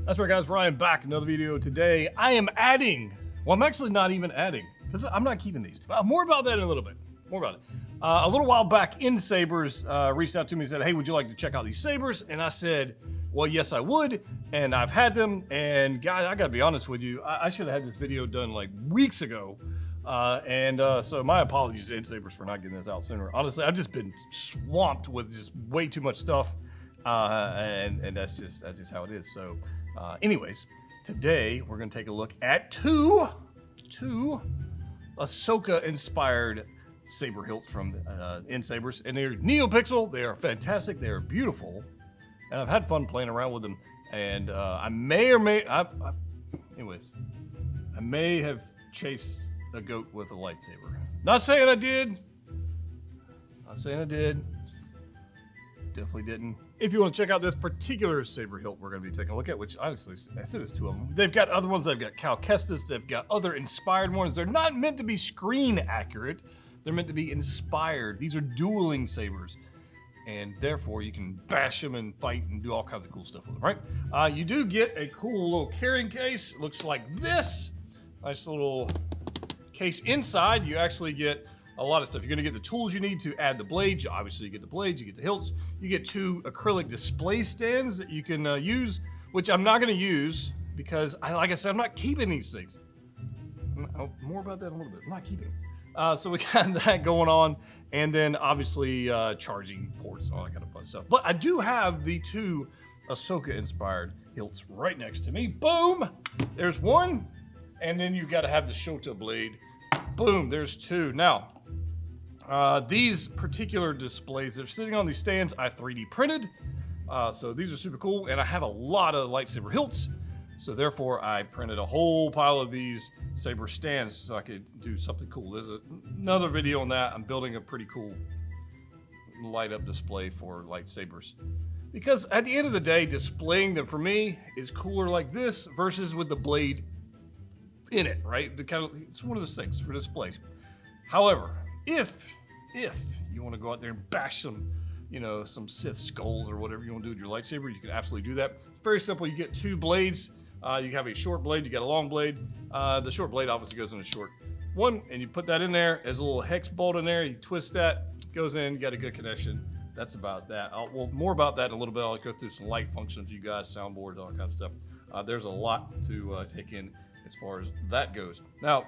That's right, guys. Ryan back. Another video today. I am adding. Well, I'm actually not even adding because I'm not keeping these. More about that in a little bit. More about it. A little while back, NSabers reached out to me and said, "Hey, would you like to check out these sabers?" And I said, "Well, yes, I would." And I've had them. And guys, I gotta be honest with you. I should have had this video done like weeks ago. So my apologies to NSabers for not getting this out sooner. Honestly, I've just been swamped with just way too much stuff, and that's just how it is. So. Anyways, today we're going to take a look at two Ahsoka-inspired saber hilts from NSabers, and they're NeoPixel. They are fantastic. They are beautiful, and I've had fun playing around with them. And I may have chased a goat with a lightsaber. Not saying I did. Not saying I did. Definitely didn't. If you want to check out this particular saber hilt we're going to be taking a look at, which honestly, I said there's two of them. They've got other ones. They've got Cal Kestis. They've got other inspired ones. They're not meant to be screen accurate. They're meant to be inspired. These are dueling sabers, and therefore you can bash them and fight and do all kinds of cool stuff with them, right? You do get a cool little carrying case. It looks like this. Nice little case. Inside, you actually get a lot of stuff. You're gonna get the tools you need to add the blades. Obviously, you get the blades, you get the hilts. You get two acrylic display stands that you can use, which I'm not gonna use because, like I said, I'm not keeping these things. More about that in a little bit. I'm not keeping them. So we got that going on, and then obviously charging ports and all that kind of fun stuff. But I do have the two Ahsoka-inspired hilts right next to me. Boom! There's one, and then you've got to have the Shota blade. Boom! There's two. Now, these particular displays, they're sitting on these stands, I 3D printed. So these are super cool, and I have a lot of lightsaber hilts. So therefore, I printed a whole pile of these saber stands so I could do something cool. There's another video on that. I'm building a pretty cool light up display for lightsabers. Because at the end of the day, displaying them for me is cooler like this versus with the blade in it, right? It's one of those things for displays. However, if you want to go out there and bash some, some Sith skulls or whatever you want to do with your lightsaber, you can absolutely do that. It's very simple. You get two blades. You have a short blade. You got a long blade. The short blade obviously goes in a short one, and you put that in there. There's a little hex bolt in there. You twist that, goes in. You got a good connection. That's about that. More about that in a little bit. I'll go through some light functions, you guys, soundboards, all that kind of stuff. There's a lot to take in as far as that goes. Now,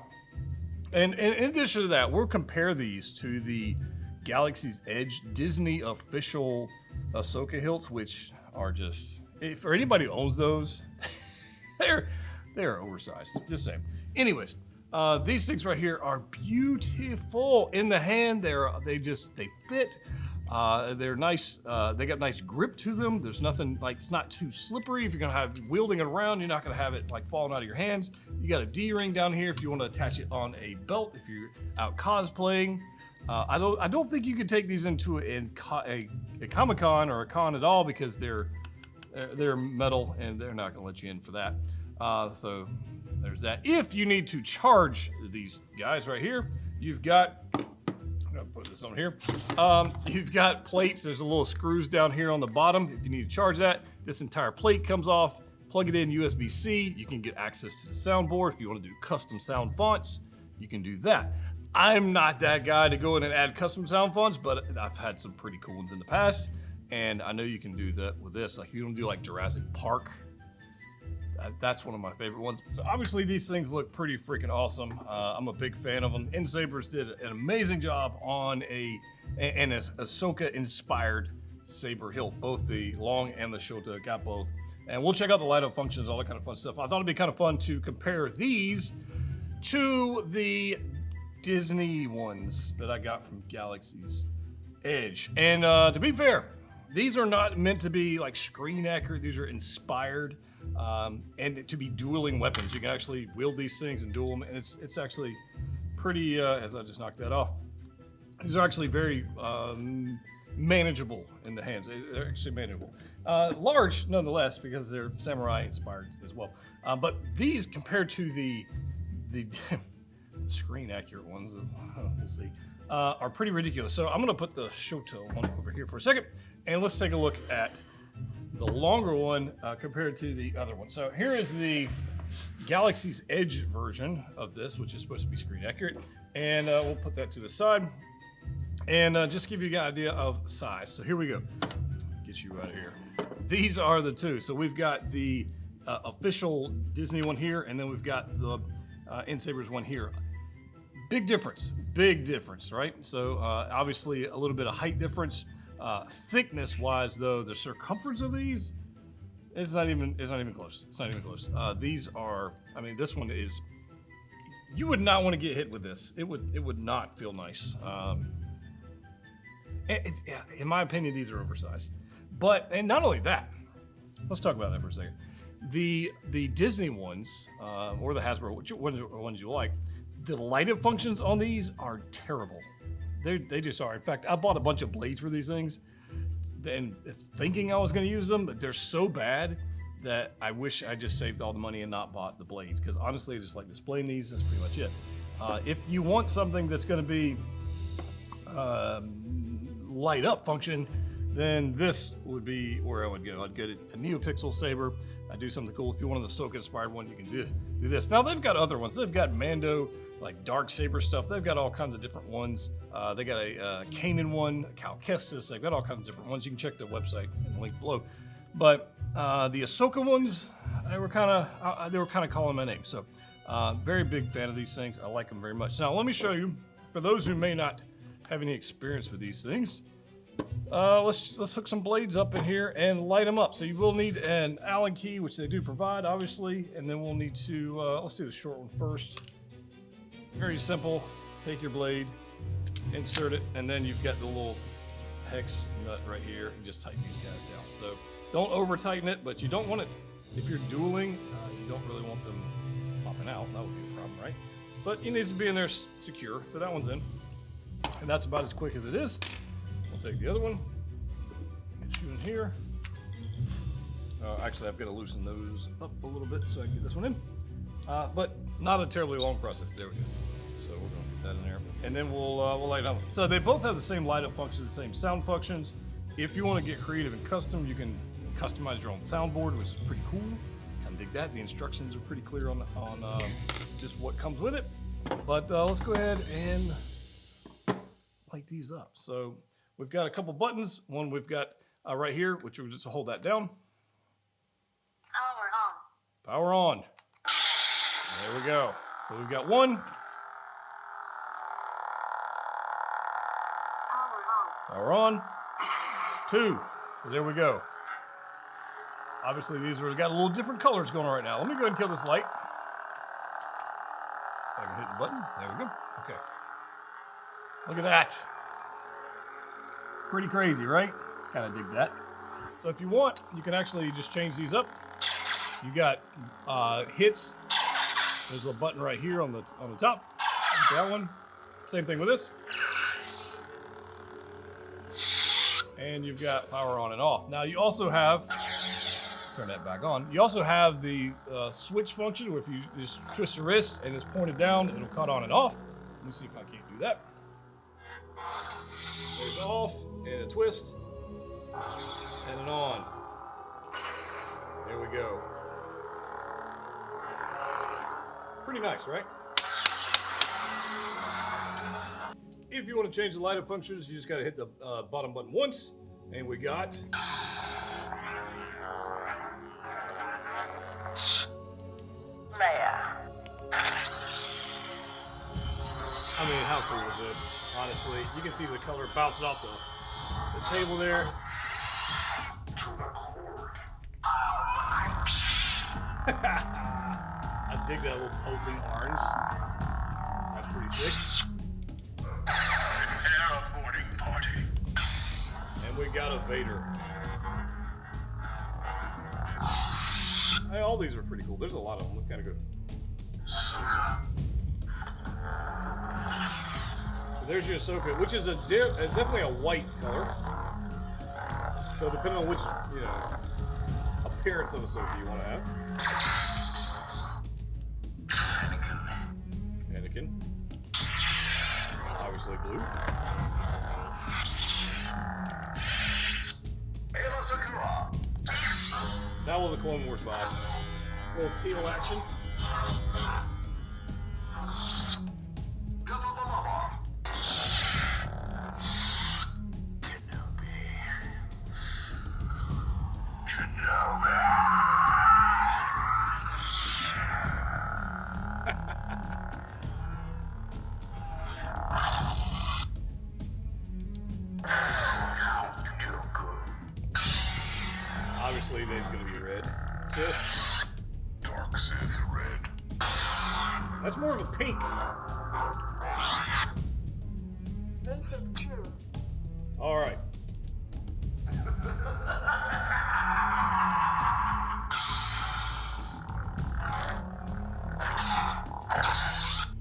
and in addition to that, we'll compare these to the Galaxy's Edge Disney official Ahsoka hilts, which are just, for anybody who owns those, they're oversized. Just saying. Anyways, these things right here are beautiful in the hand. They fit. They're nice. They got nice grip to them. There's nothing like, it's not too slippery. If you're gonna have wielding it around, you're not gonna have it like falling out of your hands. You got a D-ring down here if you want to attach it on a belt. If you're out cosplaying, I don't think you could take these into a Comic-Con or a con at all because they're metal and they're not gonna let you in for that. So there's that. If you need to charge these guys right here, you've got. Put this on here. You've got plates. There's a little screws down here on the bottom. If you need to charge that, this entire plate comes off. Plug it in USB-C. You can get access to the soundboard. If you want to do custom sound fonts, you can do that. I'm not that guy to go in and add custom sound fonts, but I've had some pretty cool ones in the past, and I know you can do that with this. Like if you want to do like Jurassic Park, that's one of my favorite ones. So obviously these things look pretty freaking awesome. I'm a big fan of them. NSabers did an amazing job on an Ahsoka inspired saber hilt, both the long and the Shota, got both. And we'll check out the light up functions, all that kind of fun stuff. I thought it'd be kind of fun to compare these to the Disney ones that I got from Galaxy's Edge. And to be fair, these are not meant to be like screen accurate. These are inspired. And to be dueling weapons. You can actually wield these things and duel them, and it's actually pretty, as I just knocked that off, these are actually very manageable in the hands. They're actually manageable. Large, nonetheless, because they're samurai inspired as well. But these, compared to the screen accurate ones, we'll see, are pretty ridiculous. So I'm going to put the Shoto one over here for a second, and let's take a look at the longer one compared to the other one. So here is the Galaxy's Edge version of this, which is supposed to be screen accurate, and we'll put that to the side, and just give you an idea of size. So here we go. Get you out of here. These are the two. So we've got the official Disney one here, and then we've got the NSabers one here. Big difference, right? So obviously a little bit of height difference. Thickness-wise, though, the circumference of these it's not even close. It's not even close. These are, I mean, this one is. You would not want to get hit with this. It would not feel nice. In my opinion, these are oversized. And not only that, let's talk about that for a second. The Disney ones, or the Hasbro, which ones you like, the light-up functions on these are terrible. They just are. In fact, I bought a bunch of blades for these things, and thinking I was going to use them, but they're so bad that I wish I just saved all the money and not bought the blades. Because honestly, I just like displaying these. That's pretty much it. If you want something that's going to be light-up function, then this would be where I would go. I'd get a NeoPixel Saber. I'd do something cool. If you want an Ahsoka inspired one, you can do this. Now they've got other ones. They've got Mando, like Dark Saber stuff. They've got all kinds of different ones. They got a Kanan one, a Cal Kestis. They've got all kinds of different ones. You can check the website in the link below. But the Ahsoka ones, they were kind of calling my name. So very big fan of these things. I like them very much. Now let me show you, for those who may not have any experience with these things. Let's hook some blades up in here and light them up. So you will need an Allen key, which they do provide, obviously, and then we'll need to, let's do the short one first. Very simple. Take your blade, insert it, and then you've got the little hex nut right here, and just tighten these guys down. So don't over tighten it, but you don't want it, if you're dueling, you don't really want them popping out. That would be a problem, right? But it needs to be in there secure, so that one's in. And that's about as quick as it is. We'll take the other one, get you in here. Actually, I've got to loosen those up a little bit so I can get this one in. But not a terribly long process. There it is. So we're going to get that in there. And then we'll light it up. So they both have the same light up functions, the same sound functions. If you want to get creative and custom, you can customize your own soundboard, which is pretty cool. Kind of dig that. The instructions are pretty clear on just what comes with it. But let's go ahead and light these up. So we've got a couple buttons. One we've got right here, which we'll just hold that down. Power on. There we go. So we've got one. Power on. Two. So there we go. Obviously these are got a little different colors going on right now. Let me go ahead and kill this light. If I can hit the button. There we go. Okay. Look at that. Pretty crazy, right? Kind of dig that. So if you want, you can actually just change these up. You got hits. There's a button right here on the top. That one. Same thing with this. And you've got power on and off. Now you also have, turn that back on. You also have the switch function where if you just twist your wrist and it's pointed down, it'll cut on and off. Let me see if I can't do that. There's off and a twist and an on. There we go. Pretty nice, right? If you want to change the light up functions, you just got to hit the bottom button once, and we got Leia. I mean, how cool is this? Honestly, you can see the color bouncing off the table there. I dig that little pulsing orange. That's pretty sick. Boarding party. And we got a Vader. Hey, all these are pretty cool. There's a lot of them. Let's kind of go. So there's your Ahsoka, which is definitely a white color. So depending on which, appearance of Ahsoka you want to have. Anakin. Obviously blue. That was a Clone Wars vibe. A little teal action. Obviously, Dave's gonna be red. Sith. Dark Sith red. That's more of a pink. Basic 2. All right.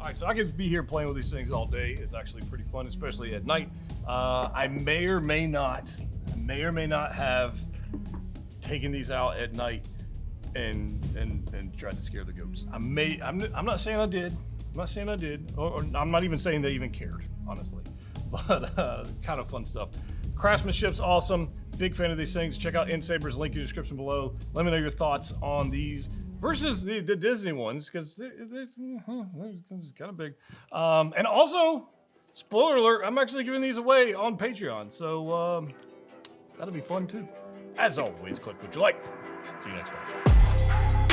Alright, so I could be here playing with these things all day. It's actually pretty fun, especially at night. I may or may not have taken these out at night and tried to scare the goats. I'm not saying I did. I'm not saying I did. Or I'm not even saying they even cared, honestly. But kind of fun stuff. Craftsmanship's awesome. Big fan of these things. Check out NSabers, link in the description below. Let me know your thoughts on these versus the Disney ones, because they're kind of big. And also, spoiler alert, I'm actually giving these away on Patreon, so that'll be fun too. As always, click what you like. See you next time.